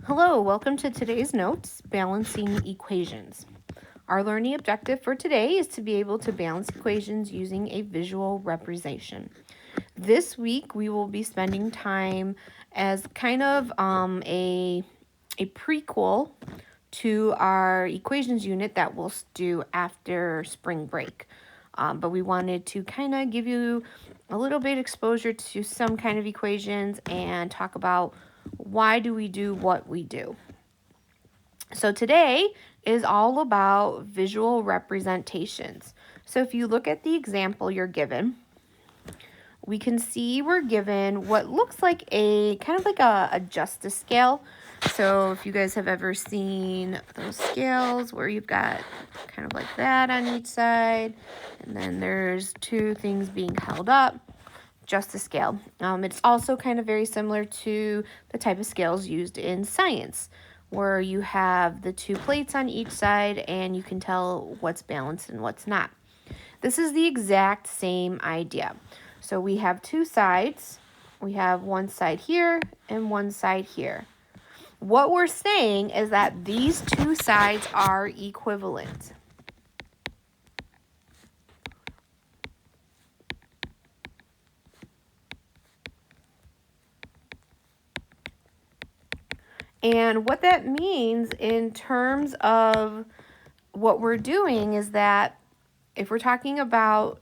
Hello, welcome to today's notes, Balancing Equations. Our learning objective for today is to be able to balance equations using a visual representation. This week we will be spending time as kind of a prequel to our equations unit that we'll do after spring break. But we wanted to kind of give you a little bit exposure to some kind of equations and talk about why do we do what we do. So today is all about visual representations. So if you look at the example you're given, we can see we're given what looks like a kind of like a justice scale. So if you guys have ever seen those scales where you've got kind of like that on each side, and then there's two things being held up, justice scale. It's also kind of very similar to the type of scales used in science, where you have the two plates on each side and you can tell what's balanced and what's not. This is the exact same idea. So we have two sides. We have one side here and one side here. What we're saying is that these two sides are equivalent. And what that means in terms of what we're doing is that if we're talking about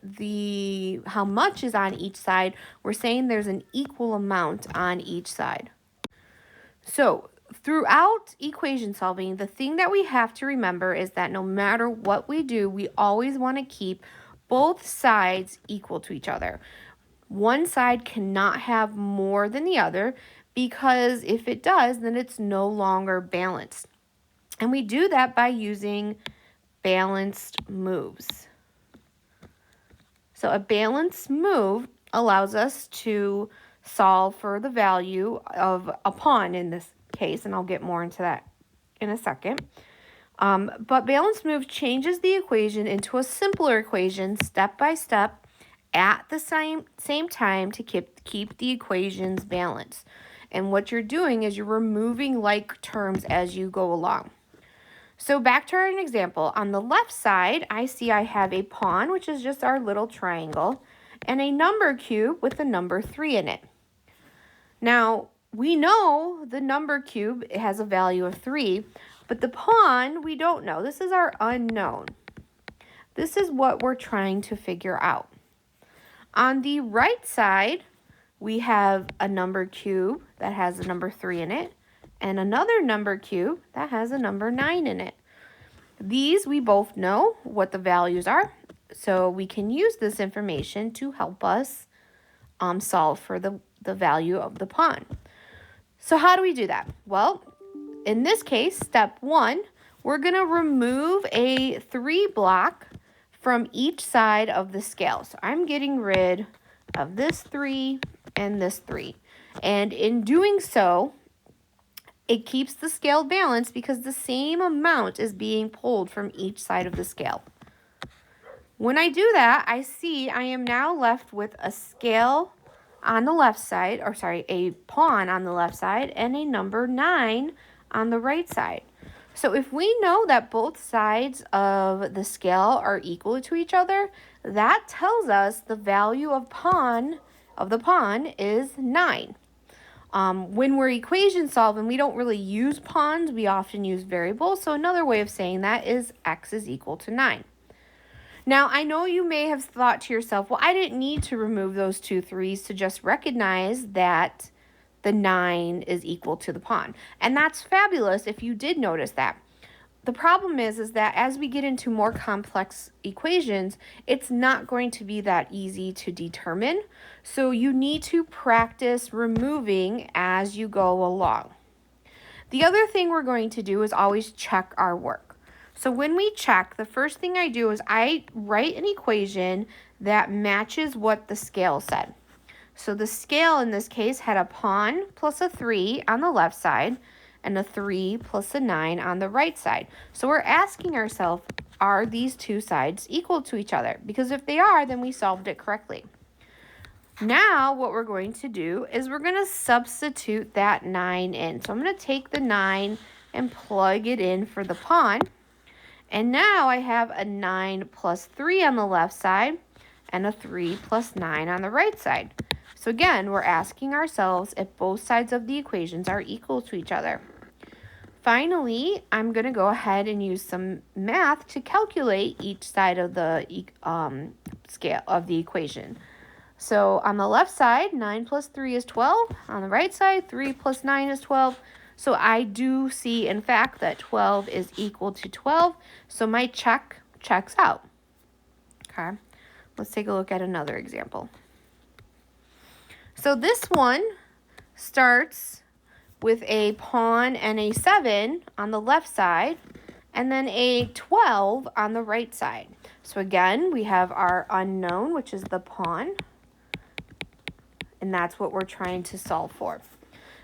how much is on each side, we're saying there's an equal amount on each side. So throughout equation solving, the thing that we have to remember is that no matter what we do, we always want to keep both sides equal to each other. One side cannot have more than the other, because if it does, then it's no longer balanced. And we do that by using balanced moves. So a balanced move allows us to solve for the value of a pawn in this case, and I'll get more into that in a second. But balanced move changes the equation into a simpler equation step by step at the same time to keep the equations balanced. And what you're doing is you're removing like terms as you go along. So back to our example. On the left side, I see I have a pawn, which is just our little triangle, and a number cube with the number 3 in it. Now, we know the number cube has a value of 3, but the pawn, we don't know. This is our unknown. This is what we're trying to figure out. On the right side, we have a number cube that has a number 3 in it, and another number cube that has a number 9 in it. These, we both know what the values are, so we can use this information to help us solve for the value of the pawn. So how do we do that? Well, in this case, step 1, we're going to remove a 3 block from each side of the scale. So I'm getting rid of this 3 and this 3. And in doing so, it keeps the scale balanced because the same amount is being pulled from each side of the scale. When I do that, I see I am now left with a scale on the left side, a pawn on the left side, and a number 9 on the right side. So if we know that both sides of the scale are equal to each other, that tells us the value of the pawn is 9. When we're equation solving, we don't really use pawns. We often use variables. So another way of saying that is x is equal to 9. Now, I know you may have thought to yourself, well, I didn't need to remove those 2 3s to just recognize that the 9 is equal to the pawn. And that's fabulous if you did notice that. The problem is that as we get into more complex equations, it's not going to be that easy to determine. So you need to practice removing as you go along. The other thing we're going to do is always check our work. So when we check, the first thing I do is I write an equation that matches what the scale said. So the scale in this case had a pawn plus a 3 on the left side, and a 3 plus a 9 on the right side. So we're asking ourselves, are these two sides equal to each other? Because if they are, then we solved it correctly. Now what we're going to do is we're going to substitute that 9 in. So I'm going to take the 9 and plug it in for the pawn. And now I have a 9 plus 3 on the left side and a 3 plus 9 on the right side. So again, we're asking ourselves if both sides of the equations are equal to each other. Finally, I'm going to go ahead and use some math to calculate each side of the scale of the equation. So on the left side, 9 plus 3 is 12. On the right side, 3 plus 9 is 12. So I do see, in fact, that 12 is equal to 12. So my checks out. Okay, let's take a look at another example. So this one starts with a pawn and a 7 on the left side, and then a 12 on the right side. So again, we have our unknown, which is the pawn, and that's what we're trying to solve for.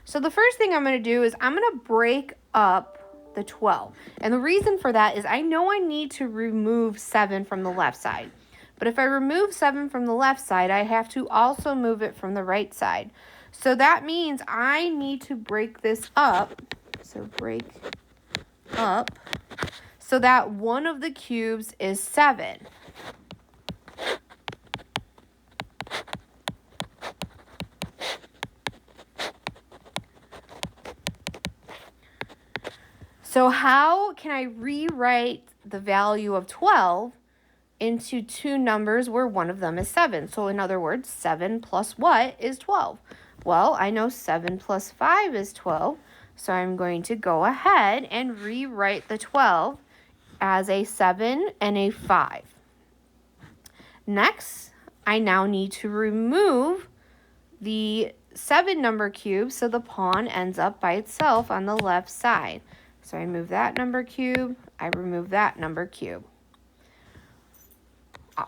So the first thing I'm going to do is I'm going to break up the 12. And the reason for that is I know I need to remove 7 from the left side. But if I remove 7 from the left side, I have to also move it from the right side. So that means I need to break this up. So break up so that one of the cubes is 7. So how can I rewrite the value of 12 into two numbers where one of them is 7? So in other words, 7 plus what is 12? Well, I know 7 plus 5 is 12, so I'm going to go ahead and rewrite the 12 as a 7 and a 5. Next, I now need to remove the 7 number cube so the pawn ends up by itself on the left side. So I move that number cube, I remove that number cube.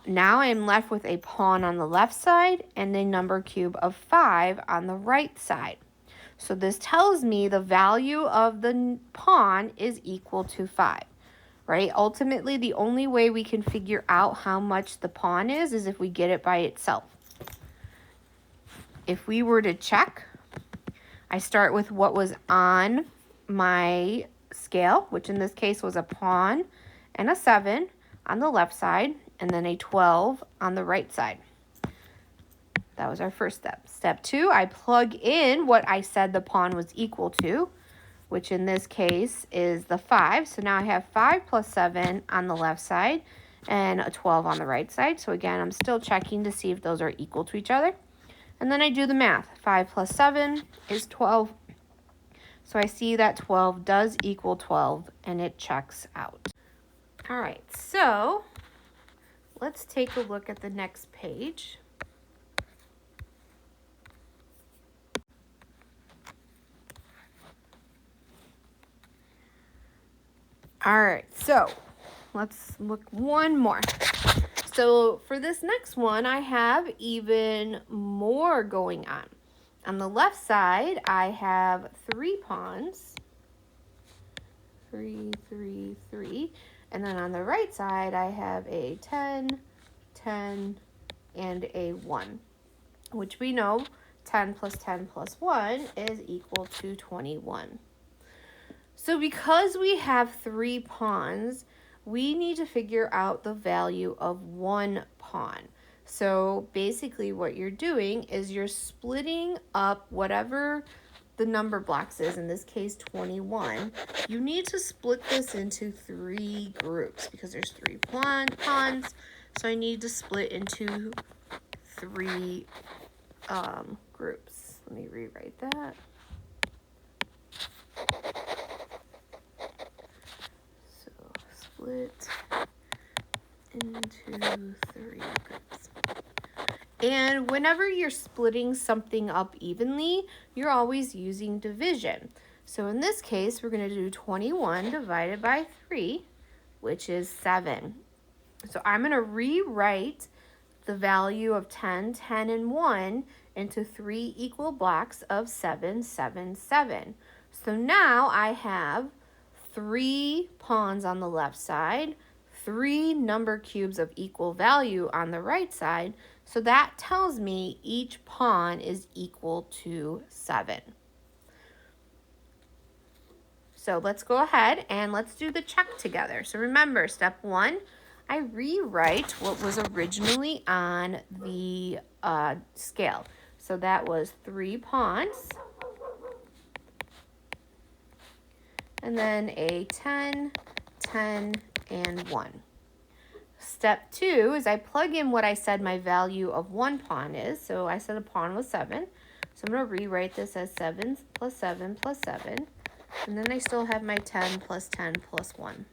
Now I'm left with a pawn on the left side and a number cube of 5 on the right side. So this tells me the value of the pawn is equal to 5, right? Ultimately, the only way we can figure out how much the pawn is if we get it by itself. If we were to check, I start with what was on my scale, which in this case was a pawn and a 7 on the left side, and then a 12 on the right side. That was our first step. Step 2, I plug in what I said the pawn was equal to, which in this case is the 5. So now I have 5 plus 7 on the left side and a 12 on the right side. So again, I'm still checking to see if those are equal to each other. And then I do the math. 5 plus 7 is 12. So I see that 12 does equal 12, and it checks out. All right, so let's take a look at the next page. All right, so let's look one more. So for this next one, I have even more going on. On the left side, I have 3 pawns, 3, 3, 3. And then on the right side, I have a 10, 10, and a 1, which we know 10 plus 10 plus 1 is equal to 21. So because we have 3 pawns, we need to figure out the value of 1 pawn. So basically what you're doing is you're splitting up whatever the number blocks is, in this case 21. You need to split this into 3 groups because there's 3 pawns. So I need to split into 3 groups. Let me rewrite that. So split into 3 groups. And whenever you're splitting something up evenly, you're always using division. So in this case, we're going to do 21 divided by 3, which is 7. So I'm going to rewrite the value of 10, 10, and 1 into 3 equal blocks of 7, 7, 7. So now I have 3 pawns on the left side, 3 number cubes of equal value on the right side, So that tells me each pawn is equal to 7. So let's go ahead and let's do the check together. So remember, step 1, I rewrite what was originally on the scale. So that was 3 pawns, and then a 10, 10, and 1. Step 2 is I plug in what I said my value of one pawn is. So I said a pawn was 7. So I'm going to rewrite this as 7 plus 7 plus 7. And then I still have my 10 plus 10 plus 1.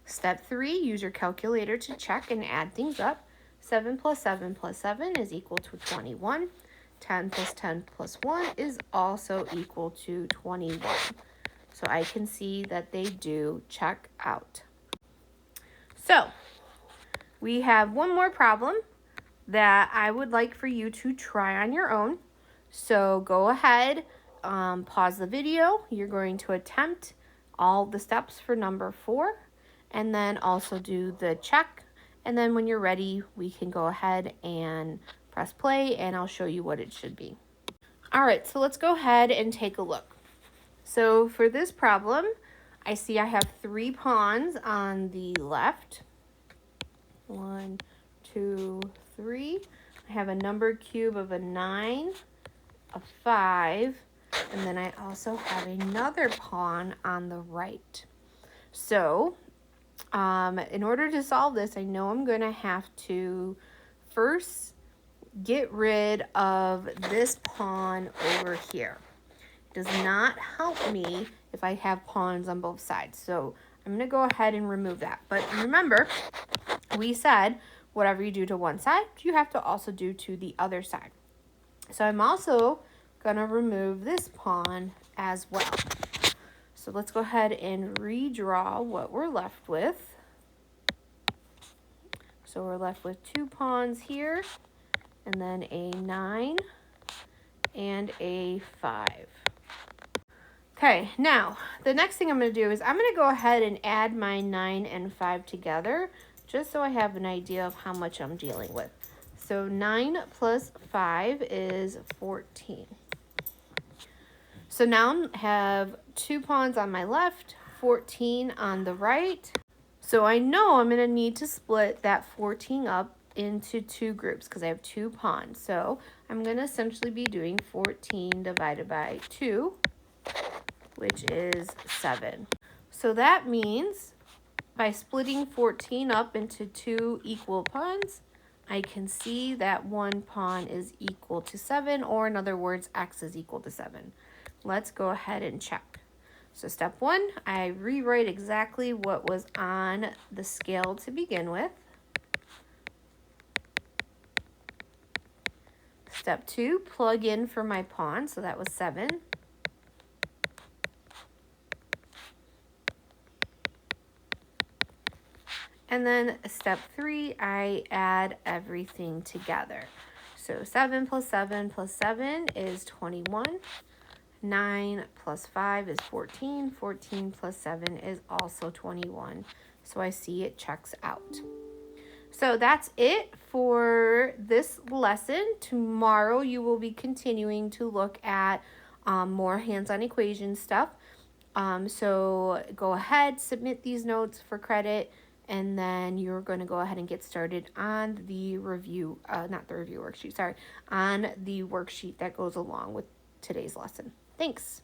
Step 3, use your calculator to check and add things up. 7 plus 7 plus 7 is equal to 21. 10 plus 10 plus 1 is also equal to 21. So I can see that they do check out. So we have one more problem that I would like for you to try on your own. So go ahead, pause the video. You're going to attempt all the steps for number 4, and then also do the check. And then when you're ready, we can go ahead and press play, and I'll show you what it should be. All right, so let's go ahead and take a look. So for this problem, I see I have 3 pawns on the left. 1, 2, 3. I have a number cube of a 9, a 5, and then I also have another pawn on the right. So in order to solve this, I know I'm going to have to first get rid of this pawn over here. It does not help me if I have pawns on both sides. So I'm going to go ahead and remove that. But remember, we said whatever you do to one side, you have to also do to the other side. So I'm also going to remove this pawn as well. So let's go ahead and redraw what we're left with. So we're left with 2 pawns here, and then a 9 and a 5. Okay, now the next thing I'm going to do is I'm going to go ahead and add my 9 and 5 together, just so I have an idea of how much I'm dealing with. So 9 plus 5 is 14. So now I have 2 pawns on my left, 14 on the right. So I know I'm going to need to split that 14 up into 2 groups because I have 2 pawns. So I'm going to essentially be doing 14 divided by 2, which is 7. So that means by splitting 14 up into 2 equal pawns, I can see that one pawn is equal to 7, or in other words, x is equal to 7. Let's go ahead and check. So step 1, I rewrite exactly what was on the scale to begin with. Step 2, plug in for my pawn, so that was 7. And then step 3, I add everything together. So 7 plus 7 plus 7 is 21. 9 plus 5 is 14. 14 plus 7 is also 21. So I see it checks out. So that's it for this lesson. Tomorrow you will be continuing to look at more hands-on equation stuff. So go ahead, submit these notes for credit, and then you're going to go ahead and get started on the review, not the review worksheet, sorry, on the worksheet that goes along with today's lesson. Thanks.